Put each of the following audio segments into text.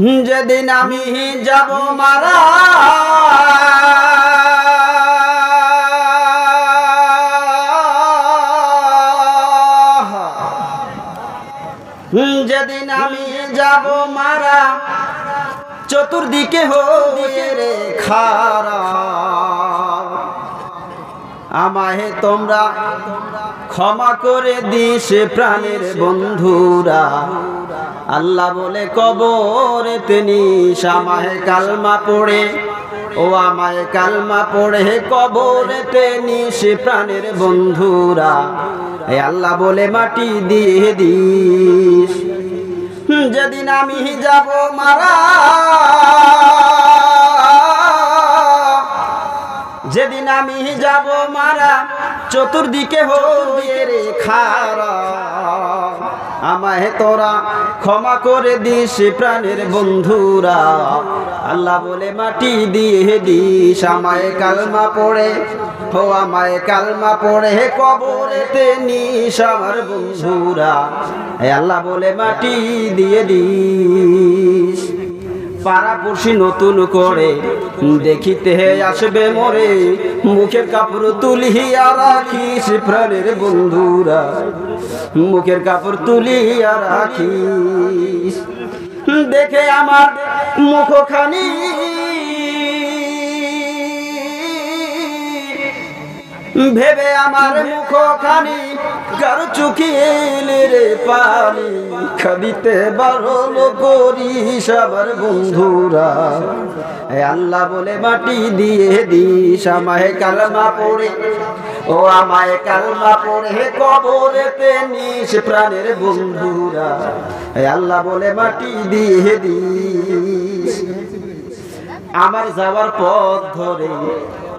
যেদিন আমি যাব মারা যেদিন আমি যাব মারা চতুর্দিকে হয়ে রে খারা আমায় তোমরা ক্ষমা করে দিস প্রাণের বন্ধুরা। আল্লাহ বলে কবরেতে নিস আমায় কালমা পড়ে, ও আমায় কালমা পড়ে কবরেতে নিস প্রাণের বন্ধুরা। এ আল্লাহ বলে মাটি দিয়ে দিস। যেদিন আমি যাব মারা যেদিন আমি যাব মারা চতুর্দিকে হয়ে রে খারা আমায় তোরা ক্ষমা করে দিস প্রাণের বন্ধুরা। আল্লাহ বলে মাটি দিয়ে দিস আমায় কালমা পড়ে, ও আমায় কালমা পড়ে কবরেতে নিস আমার বন্ধুরা। আল্লাহ বলে মাটি দিয়ে দিস। পাড়াপড়শি নতুন করে দেখিতে আসবে মোরে, মুখের কাপড় তুলিয়া রাখিস প্রাণের বন্ধুরা, মুখের কাপড় তুলিয়া রাখিস। দেখে আমার মুখখানি ভেবে আমার মুখখানি কারো চোখের পানি খাবিতে বারণ করিস আমার বন্ধুরা। আল্লাহ বলে মাটি দিয়ে দিস আমায় কালমা পড়ে, ও আমায় কালমা পড়ে কবরেতে নিস প্রাণের বন্ধুরা। আল্লাহ বলে মাটি দিয়ে দিস। আমার যাওয়ার পথ ধরে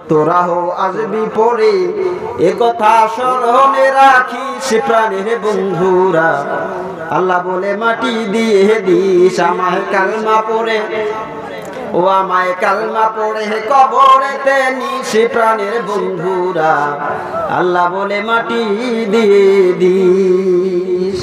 তোরাও আসবি পরে, এ কথা স্মরণে রাখিস প্রাণের বন্ধুরা। আল্লাহ বলে মাটি দিয়ে দিস আমায় কালমা পড়ে, ও আমায় কালমা পড়ে কবরেতে নিস প্রাণের বন্ধুরা। আল্লাহ বলে মাটি দিয়ে দিস।